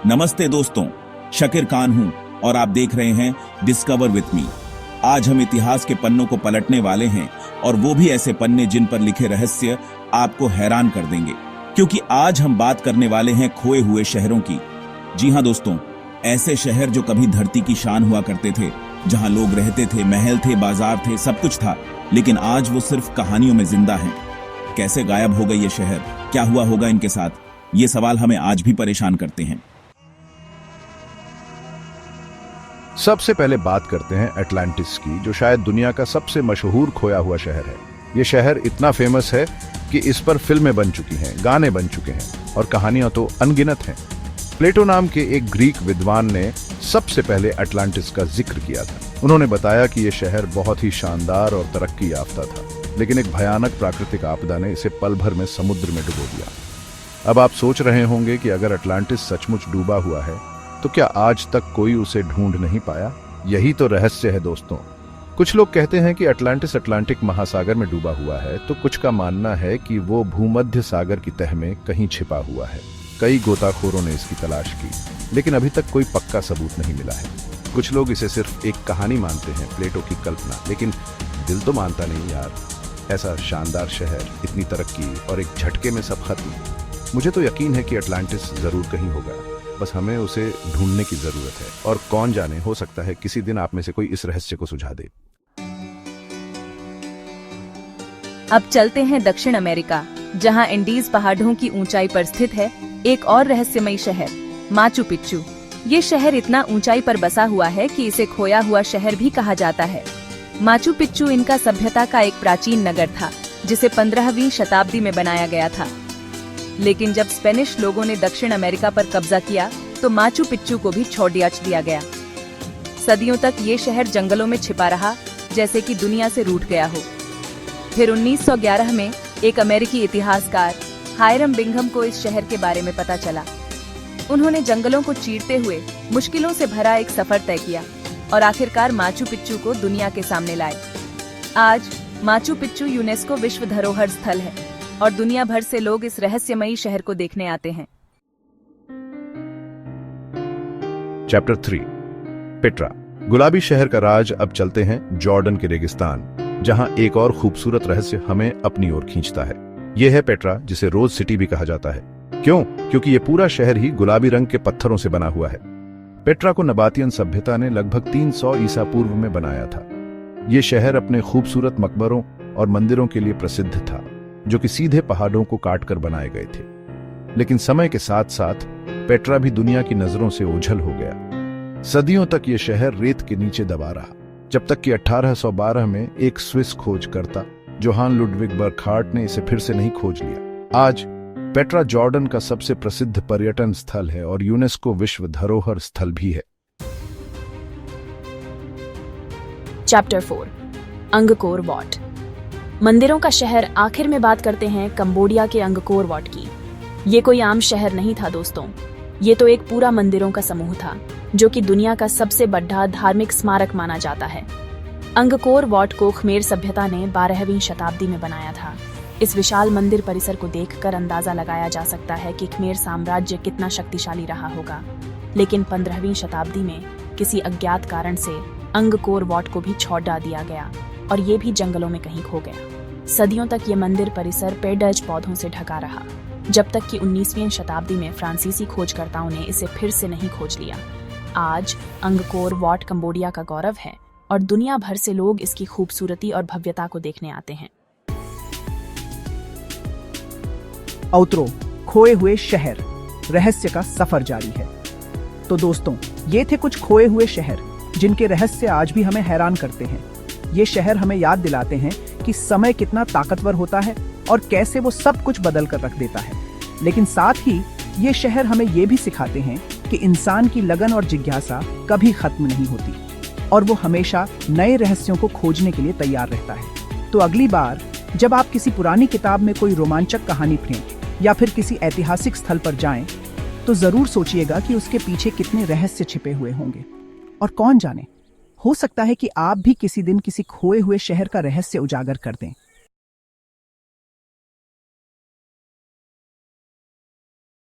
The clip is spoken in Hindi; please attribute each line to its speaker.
Speaker 1: नमस्ते दोस्तों, शकीर खान हूं और आप देख रहे हैं डिस्कवर विथ मी। आज हम इतिहास के पन्नों को पलटने वाले हैं और वो भी ऐसे पन्ने जिन पर लिखे रहस्य आपको हैरान कर देंगे, क्योंकि आज हम बात करने वाले हैं खोए हुए शहरों की। जी हां दोस्तों, ऐसे शहर जो कभी धरती की शान हुआ करते थे, जहां लोग रहते थे, महल थे, बाजार थे, सब कुछ था, लेकिन आज वो सिर्फ कहानियों में जिंदा हैं। कैसे गायब हो गए ये शहर? क्या हुआ होगा इनके साथ? ये सवाल हमें आज भी परेशान करते हैं।
Speaker 2: सबसे पहले बात करते हैं अटलांटिस की, जो शायद दुनिया का सबसे मशहूर खोया हुआ शहर है। ये शहर इतना फेमस है कि इस पर फिल्में बन चुकी हैं, गाने बन चुके हैं और कहानियां तो अनगिनत हैं। प्लेटो नाम के एक ग्रीक विद्वान ने सबसे पहले अटलांटिस का जिक्र किया था। उन्होंने बताया कि यह शहर बहुत ही शानदार और तरक्की याफ्ता था, लेकिन एक भयानक प्राकृतिक आपदा ने इसे पल भर में समुद्र में डुबो दिया। अब आप सोच रहे होंगे कि अगर अटलांटिस सचमुच डूबा हुआ है तो क्या आज तक कोई उसे ढूंढ नहीं पाया? यही तो रहस्य है दोस्तों। कुछ लोग कहते हैं कि अटलांटिस अटलांटिक महासागर में डूबा हुआ है, तो कुछ का मानना है कि वो भूमध्य सागर की तह में कहीं छिपा हुआ है। कई गोताखोरों ने इसकी तलाश की, लेकिन अभी तक कोई पक्का सबूत नहीं मिला है। कुछ लोग इसे सिर्फ एक कहानी मानते हैं, प्लेटो की कल्पना, लेकिन दिल तो मानता नहीं यार। ऐसा शानदार शहर, इतनी तरक्की और एक झटके में सब खत्म। मुझे तो यकीन है कि अटलांटिस जरूर कहीं होगा, बस हमें उसे ढूंढने की जरूरत है। और कौन जाने, हो सकता है किसी दिन आप में से कोई इस रहस्य को सुझा दे।
Speaker 3: अब चलते हैं दक्षिण अमेरिका, जहां एंडीज पहाड़ों की ऊंचाई पर स्थित है एक और रहस्यमयी शहर, माचू पिच्चू। ये शहर इतना ऊंचाई पर बसा हुआ है कि इसे खोया हुआ शहर भी कहा जाता है। माचू पिच्चू इनका सभ्यता का एक प्राचीन नगर था, जिसे 15वीं शताब्दी में बनाया गया था। लेकिन जब स्पेनिश लोगों ने दक्षिण अमेरिका पर कब्जा किया तो माचू पिच्चू को भी छोड़ दिया गया। सदियों तक ये शहर जंगलों में छिपा रहा, जैसे कि दुनिया से रूठ गया हो। फिर 1911 में एक अमेरिकी इतिहासकार हायरम बिंघम को इस शहर के बारे में पता चला। उन्होंने जंगलों को चीरते हुए मुश्किलों से भरा एक सफर तय किया और आखिरकार माचू पिच्चू को दुनिया के सामने लाए। आज माचू पिच्चू यूनेस्को विश्व धरोहर स्थल है और दुनिया भर से लोग इस रहस्यमयी शहर को देखने आते हैं।
Speaker 2: Chapter 3, Petra. गुलाबी शहर का राज। अब चलते हैं जॉर्डन के रेगिस्तान, जहां एक और खूबसूरत रहस्य हमें अपनी ओर खींचता है। यह है पेट्रा, जिसे रोज सिटी भी कहा जाता है। क्यों? क्योंकि यह पूरा शहर ही गुलाबी रंग के पत्थरों से बना हुआ है। पेट्रा को नबातियन सभ्यता ने लगभग 300 ईसा पूर्व में बनाया था। यह शहर अपने खूबसूरत मकबरों और मंदिरों के लिए प्रसिद्ध था, जो कि सीधे पहाड़ों को काटकर बनाए गए थे। लेकिन समय के साथ साथ पेट्रा भी दुनिया की नजरों से ओझल हो गया। सदियों तक यह शहर रेत के नीचे दबा रहा, जब तक कि 1812 में एक स्विस खोजकर्ता जोहान लुडविग बर्कहार्ट ने इसे फिर से नहीं खोज लिया। आज पेट्रा जॉर्डन का सबसे प्रसिद्ध पर्यटन स्थल है और यूनेस्को विश्व धरोहर स्थल भी है।
Speaker 4: Chapter 4, Angkor what. मंदिरों का शहर। आखिर में बात करते हैं कंबोडिया के अंगकोर वॉट की। ये कोई आम शहर नहीं था दोस्तों, ये तो एक पूरा मंदिरों का समूह था, जो कि दुनिया का सबसे बड़ा धार्मिक स्मारक माना जाता है। अंगकोर वॉट को ख्मेर सभ्यता ने 12वीं शताब्दी में बनाया था। इस विशाल मंदिर परिसर को देखकर अंदाजा लगाया जा सकता है कि ख्मेर साम्राज्य कितना शक्तिशाली रहा होगा। लेकिन 15वीं शताब्दी में किसी अज्ञात कारण से अंगकोर वॉट को भी छोड़ दिया गया और ये भी जंगलों में कहीं खो गया। सदियों तक ये मंदिर परिसर पेड़ज पौधों से ढका रहा, जब तक कि 19वीं शताब्दी में फ्रांसीसी खोजकर्ताओं ने इसे फिर से नहीं खोज लिया। आज अंगकोर वॉट कंबोडिया का गौरव है और दुनिया भर से लोग इसकी खूबसूरती और भव्यता को देखने आते हैं।
Speaker 5: आउटरो, खोए हुए शहर, रहस्य का सफर जारी है। तो दोस्तों, ये थे कुछ खोए हुए शहर जिनके रहस्य आज भी हमें हैरान करते हैं। ये शहर हमें याद दिलाते हैं कि समय कितना ताकतवर होता है और कैसे वो सब कुछ बदल कर रख देता है। लेकिन साथ ही ये शहर हमें ये भी सिखाते हैं कि इंसान की लगन और जिज्ञासा कभी खत्म नहीं होती और वो हमेशा नए रहस्यों को खोजने के लिए तैयार रहता है। तो अगली बार जब आप किसी पुरानी किताब में कोई रोमांचक कहानी पढ़ें या फिर किसी ऐतिहासिक स्थल पर जाएं, तो जरूर सोचिएगा कि उसके पीछे कितने रहस्य छिपे हुए होंगे। और कौन जाने, हो सकता है कि आप भी किसी दिन किसी खोए हुए शहर का रहस्य उजागर कर दें।